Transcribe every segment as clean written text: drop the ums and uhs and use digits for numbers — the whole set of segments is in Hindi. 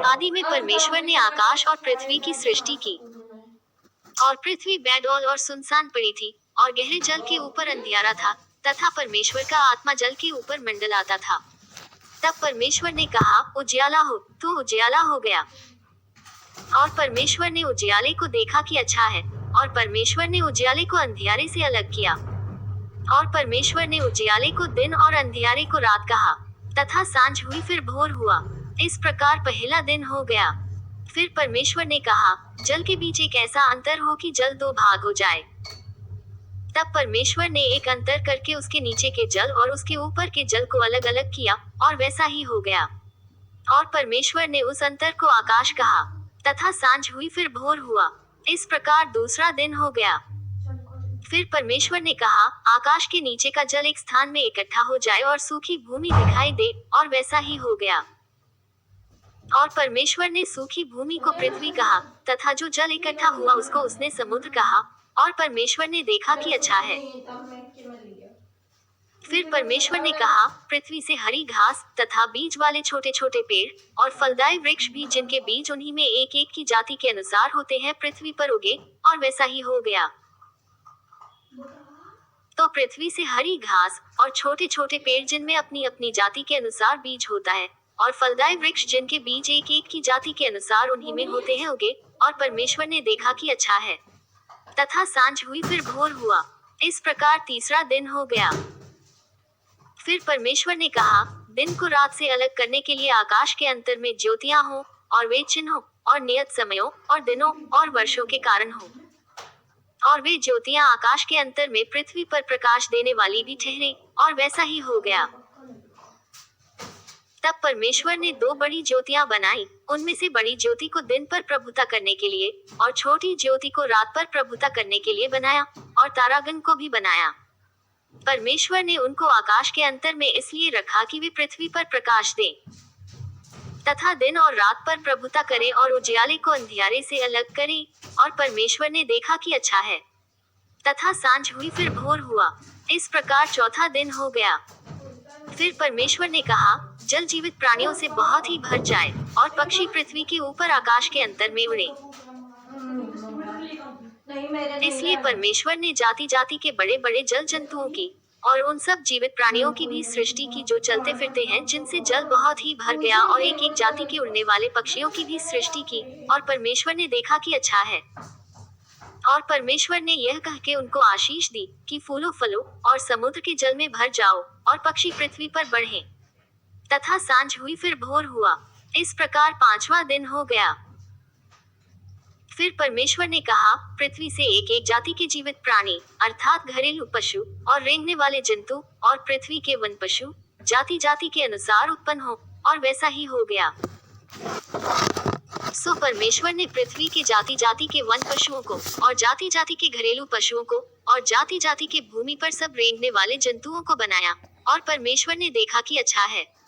आदि में परमेश्वर ने आकाश और पृथ्वी की सृष्टि की, और पृथ्वी बेडौल और सुनसान पड़ी थी, और गहरे जल के ऊपर अंधियारा था, तथा परमेश्वर का आत्मा जल के ऊपर मंडलाता था। तब परमेश्वर ने कहा, उजियाला हो, तो उजियाला हो गया। और परमेश्वर ने उजियाले को देखा कि अच्छा है, और परमेश्वर ने उजियाले को अंधियारे से अलग किया। और परमेश्वर ने उजियाले को दिन और अंधियारे को रात कहा। तथा सांझ हुई फिर भोर हुआ। इस प्रकार पहला दिन हो गया। फिर परमेश्वर ने कहा, जल के बीच एक ऐसा अंतर हो कि जल दो भाग हो जाए। तब परमेश्वर ने एक अंतर करके उसके नीचे के जल और उसके ऊपर के जल को अलग अलग किया, और वैसा ही हो गया। और परमेश्वर ने उस अंतर को आकाश कहा। तथा सांझ हुई फिर भोर हुआ। इस प्रकार दूसरा दिन हो गया। फिर परमेश्वर ने कहा, आकाश के नीचे का जल एक स्थान में इकट्ठा हो जाए और सूखी भूमि दिखाई दे, और वैसा ही हो गया। और परमेश्वर ने सूखी भूमि को पृथ्वी कहा, तथा जो जल इकट्ठा हुआ उसको उसने समुद्र कहा। और परमेश्वर ने देखा कि अच्छा है। फिर परमेश्वर ने कहा, पृथ्वी से हरी घास तथा बीज वाले छोटे छोटे पेड़ और फलदायी वृक्ष भी, जिनके बीज उन्हीं में एक एक की जाति के अनुसार होते हैं, पृथ्वी पर उगे, और वैसा ही हो गया। तो पृथ्वी से हरी घास और छोटे छोटे पेड़ जिनमें अपनी अपनी जाति के अनुसार बीज होता है, और फलदायी वृक्ष जिनके बीज एक एक की जाति के अनुसार उन्हीं में होते हैं, उगे। और परमेश्वर ने देखा कि अच्छा है। तथा सांझ हुई फिर भोर हुआ। इस प्रकार तीसरा दिन हो गया। फिर परमेश्वर ने कहा, दिन को रात से अलग करने के लिए आकाश के अंतर में ज्योतियां हो, और वे चिन्हों और नियत समयों और दिनों और वर्षों के कारण हो। और वे ज्योतियां आकाश के अंतर में पृथ्वी पर प्रकाश देने वाली भी ठहरे, और वैसा ही हो गया। तब परमेश्वर ने दो बड़ी ज्योतियां बनाई। उनमें से बड़ी ज्योति को दिन पर प्रभुता करने के लिए, और छोटी ज्योति को रात पर प्रभुता करने के लिए बनाया, और तारागण को भी बनाया। परमेश्वर ने उनको आकाश के अंतर में इसलिए रखा कि वे पृथ्वी पर प्रकाश दें, तथा दिन और रात पर प्रभुता करें, और उजियाले को अंधियारे से अलग करें। और परमेश्वर ने देखा कि अच्छा है। तथा सांझ हुई फिर भोर हुआ। इस प्रकार चौथा दिन हो गया। फिर परमेश्वर ने कहा, जल जीवित प्राणियों से बहुत ही भर जाए, और पक्षी पृथ्वी के ऊपर आकाश के अंतर में उड़े। इसलिए परमेश्वर ने जाति जाति के बड़े बड़े जल जंतुओं की और उन सब जीवित प्राणियों की भी सृष्टि की जो चलते फिरते हैं, जिनसे जल बहुत ही भर गया, और एक एक जाति के उड़ने वाले पक्षियों की भी सृष्टि की। और परमेश्वर ने देखा कि अच्छा है। और परमेश्वर ने यह कह के उनको आशीष दी कि फूलो फलो और समुद्र के जल में भर जाओ, और पक्षी पृथ्वी पर बढ़ें। तथा सांझ हुई फिर भोर हुआ। इस प्रकार पांचवा दिन हो गया। फिर परमेश्वर ने कहा, पृथ्वी से एक एक जाति के जीवित प्राणी, अर्थात घरेलू पशु और रेंगने वाले जंतु, और पृथ्वी के वन पशु जाति जाति के अनुसार उत्पन्न हो, और वैसा ही हो गया। सो परमेश्वर ने पृथ्वी के जाति जाति के वन पशुओं को, और जाति जाति के घरेलू पशुओं को, और जाति जाति के भूमि पर सब रेंगने वाले जंतुओं को बनाया। और परमेश्वर ने देखा कि अच्छा है।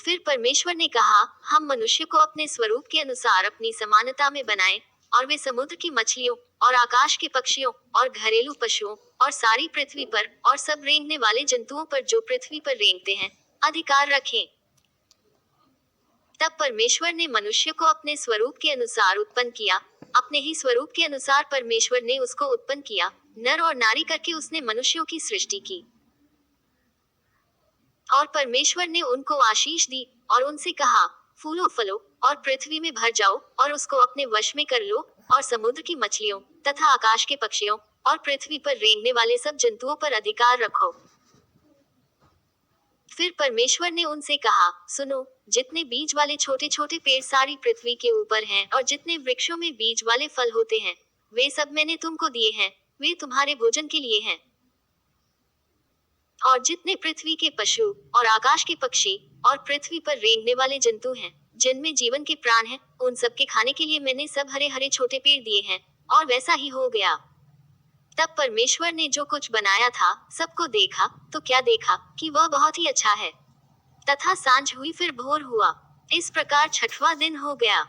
फिर परमेश्वर ने कहा, हम मनुष्य को अपने स्वरूप के अनुसार अपनी समानता में बनाएं, और वे समुद्र की मछलियों और आकाश के पक्षियों और घरेलू पशुओं और सारी पृथ्वी पर और सब रेंगने वाले जंतुओं पर जो पृथ्वी पर रेंगते हैं, अधिकार रखें। तब परमेश्वर ने मनुष्य को अपने स्वरूप के अनुसार उत्पन्न किया। अपने ही स्वरूप के अनुसार परमेश्वर ने उसको उत्पन्न किया, नर और नारी करके उसने मनुष्यों की सृष्टि की। और परमेश्वर ने उनको आशीष दी, और उनसे कहा, फूलो फलो और पृथ्वी में भर जाओ, और उसको अपने वश में कर लो, और समुद्र की मछलियों तथा आकाश के पक्षियों और पृथ्वी पर रेंगने वाले सब जंतुओं पर अधिकार रखो। फिर परमेश्वर ने उनसे कहा, सुनो, जितने बीज वाले छोटे छोटे पेड़ सारी पृथ्वी के ऊपर हैं, और जितने वृक्षों में बीज वाले फल होते हैं, वे सब मैंने तुमको दिए हैं, वे तुम्हारे भोजन के लिए हैं। और जितने पृथ्वी के पशु और आकाश के पक्षी और पृथ्वी पर रेंगने वाले जंतु हैं, जिनमें जीवन के प्राण हैं, उन सब के खाने के लिए मैंने सब हरे हरे छोटे पेड़ दिए हैं। और वैसा ही हो गया। तब परमेश्वर ने जो कुछ बनाया था सबको देखा, तो क्या देखा कि वह बहुत ही अच्छा है। तथा सांझ हुई फिर भोर हुआ। इस प्रकार छठवां दिन हो गया।